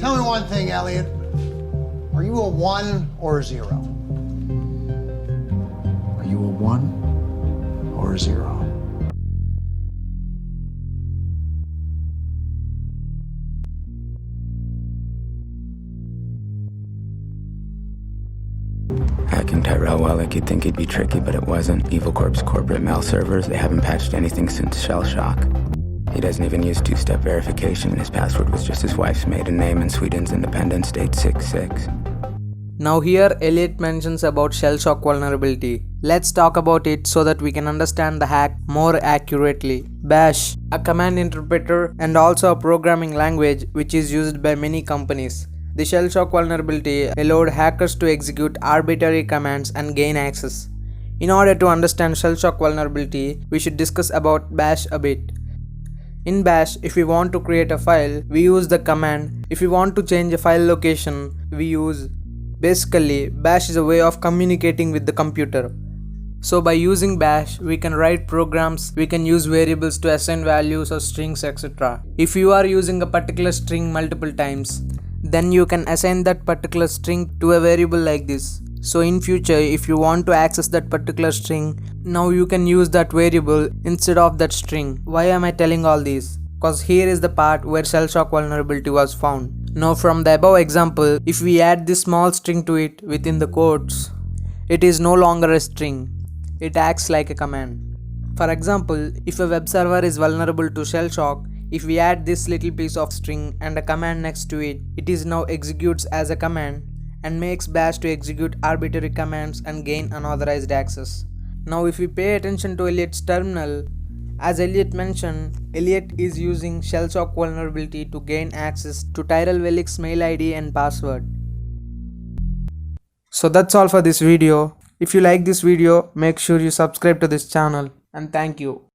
Tell me one thing, Elliot. Are you a 1 or a 0? Are you a 1 or a 0? Hacking Tyrell Wellick, you'd think it'd be tricky, but it wasn't. Evil Corp's corporate mail servers, they haven't patched anything since shellshock. He doesn't even use two-step verification, and his password was just his wife's maiden name and Sweden's independence date 6/6. Now here Elliot mentions about shellshock vulnerability. Let's talk about it so that we can understand the hack more accurately. Bash, a command interpreter and also a programming language which is used by many companies. The shellshock vulnerability allowed hackers to execute arbitrary commands and gain access. In order to understand shellshock vulnerability, we should discuss about bash a bit. In bash, if we want to create a file, we use the command. If we want to change a file location, we use. Basically, bash is a way of communicating with the computer. So by using bash, we can write programs, we can use variables to assign values or strings, etc. If you are using a particular string multiple times, then you can assign that particular string to a variable like this. So in future, if you want to access that particular string, now you can use that variable instead of that string. Why am I telling all this? Because here is the part where shellshock vulnerability was found. Now from the above example, if we add this small string to it within the quotes, it is no longer a string. It acts like a command. For example, if a web server is vulnerable to shellshock, if we add this little piece of string and a command next to it, it is now executes as a command and makes bash to execute arbitrary commands and gain unauthorized access. Now if we pay attention to Elliot's terminal, as Elliot mentioned, Elliot is using shellshock vulnerability to gain access to Tyrell Wellick's mail ID and password. So that's all for this video. If you like this video, make sure you subscribe to this channel, and thank you.